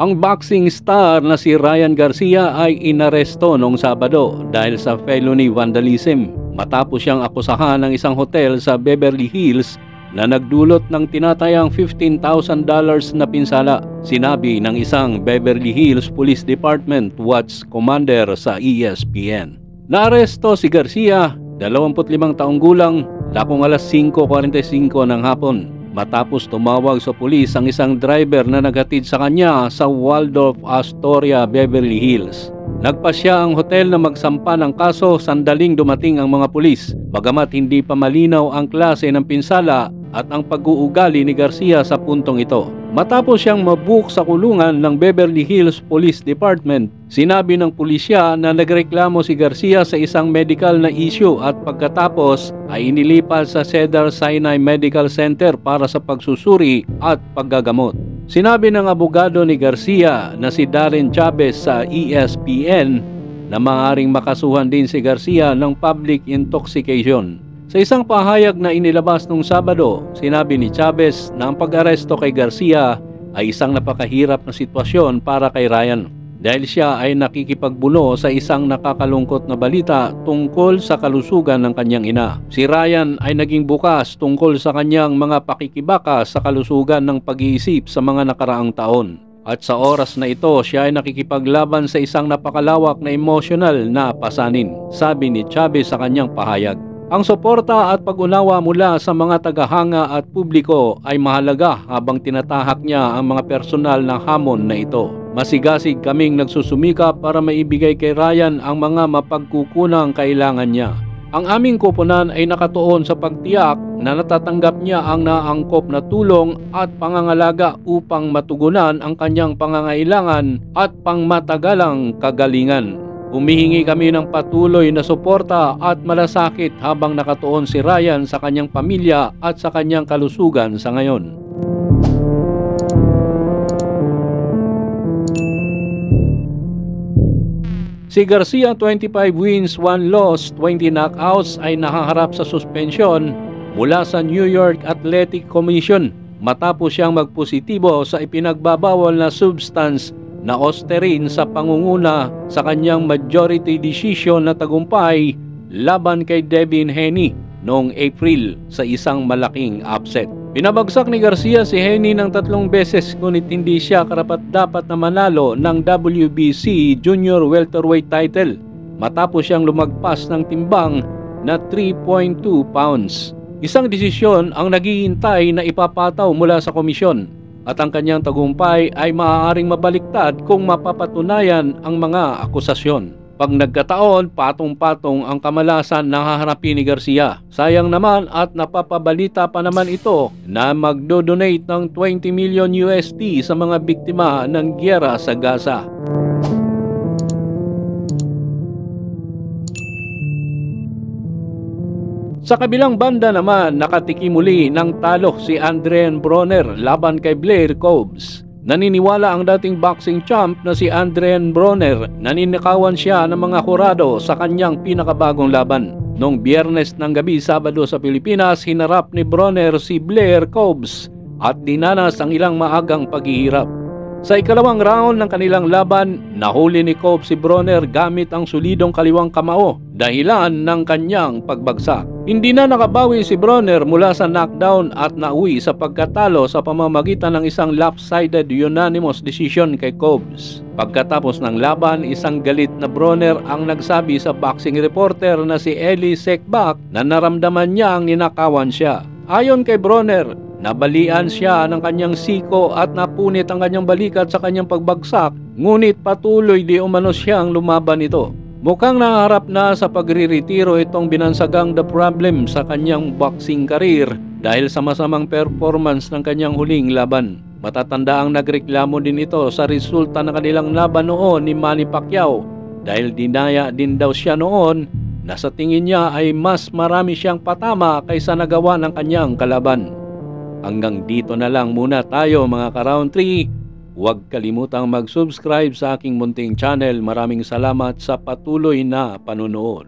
Ang boxing star na si Ryan Garcia ay inaresto noong Sabado dahil sa felony vandalism matapos siyang akusahan ng isang hotel sa Beverly Hills na nagdulot ng tinatayang $15,000 na pinsala, sinabi ng isang Beverly Hills Police Department Watch Commander sa ESPN. Naaresto si Garcia, 25 taong gulang, lakong alas 5:45 ng hapon matapos tumawag sa pulis ang isang driver na naghatid sa kanya sa Waldorf Astoria, Beverly Hills. Nagpasya ang hotel na magsampa ng kaso sandaling dumating ang mga pulis, bagamat hindi pa malinaw ang klase ng pinsala at ang pag-uugali ni Garcia sa puntong ito. Matapos siyang mabook sa kulungan ng Beverly Hills Police Department, sinabi ng pulisya na nagreklamo si Garcia sa isang medical na issue at pagkatapos ay inilipat sa Cedar Sinai Medical Center para sa pagsusuri at paggagamot. Sinabi ng abogado ni Garcia na si Darren Chavez sa ESPN na maaaring makasuhan din si Garcia ng public intoxication. Sa isang pahayag na inilabas nung Sabado, sinabi ni Chavez na ang pag-aresto kay Garcia ay isang napakahirap na sitwasyon para kay Ryan dahil siya ay nakikipagbuno sa isang nakakalungkot na balita tungkol sa kalusugan ng kanyang ina. Si Ryan ay naging bukas tungkol sa kanyang mga pakikibaka sa kalusugan ng pag-iisip sa mga nakaraang taon. At sa oras na ito, siya ay nakikipaglaban sa isang napakalawak na emosyonal na pasanin, sabi ni Chavez sa kanyang pahayag. Ang suporta at pag-unawa mula sa mga tagahanga at publiko ay mahalaga habang tinatahak niya ang mga personal na hamon na ito. Masigasig kaming nagsusumikap para maibigay kay Ryan ang mga mapagkukunang kailangan niya. Ang aming koponan ay nakatuon sa pagtiyak na natatanggap niya ang naangkop na tulong at pangangalaga upang matugunan ang kanyang pangangailangan at pangmatagalang kagalingan. Humihingi kami ng patuloy na suporta at malasakit habang nakatuon si Ryan sa kanyang pamilya at sa kanyang kalusugan sa ngayon. Si Garcia, 25 wins, 1 loss, 20 knockouts ay nahaharap sa suspensyon mula sa New York Athletic Commission matapos siyang magpositibo sa ipinagbabawal na substance na Osterin sa pangunguna sa kanyang majority decision na tagumpay laban kay Devin Haney noong April sa isang malaking upset. Pinabagsak ni Garcia si Haney ng 3 beses ngunit hindi siya karapat-dapat na manalo ng WBC Junior Welterweight title matapos siyang lumagpas ng timbang na 3.2 pounds. Isang desisyon ang naghihintay na ipapataw mula sa komisyon. At ang kanyang tagumpay ay maaaring mabaliktad kung mapapatunayan ang mga akusasyon. Pag nagkataon, patong-patong ang kamalasan na haharapin ni Garcia. Sayang naman at napapabalita pa naman ito na magdo-donate ng $20 million sa mga biktima ng giyera sa Gaza. Sa kabilang banda naman, nakatikim muli ng talo si Adrian Broner laban kay Blair Cobbs. Naniniwala ang dating boxing champ na si Adrian Broner na ninakawan siya ng mga hurado sa kanyang pinakabagong laban. Noong Biyernes ng gabi, Sabado sa Pilipinas, hinarap ni Broner si Blair Cobbs at dinanas ang ilang maagang paghihirap. Sa ikalawang round ng kanilang laban, nahuli ni Cobbs si Broner gamit ang solidong kaliwang kamao dahilan ng kanyang pagbagsak. Hindi na nakabawi si Broner mula sa knockdown at nauwi sa pagkatalo sa pamamagitan ng isang lopsided unanimous decision kay Cobbs. Pagkatapos ng laban, isang galit na Broner ang nagsabi sa boxing reporter na si Eli Sekbak na naramdaman niya ang ninakawan siya. Ayon kay Broner, nabalian siya ng kanyang siko at napunit ang kanyang balikat sa kanyang pagbagsak, ngunit patuloy di umano siyang lumaban ito. Mukhang naharap na sa pagriretiro itong binansagang The Problem sa kanyang boxing career dahil sa masamang performance ng kanyang huling laban. Matatanda ang nagreklamo din ito sa resulta ng kanilang laban noon ni Manny Pacquiao dahil dinaya din daw siya noon na sa tingin niya ay mas marami siyang patama kaysa nagawa ng kanyang kalaban. Hanggang dito na lang muna tayo mga ka-Round 3. Huwag kalimutang mag-subscribe sa aking munting channel. Maraming salamat sa patuloy na panunood.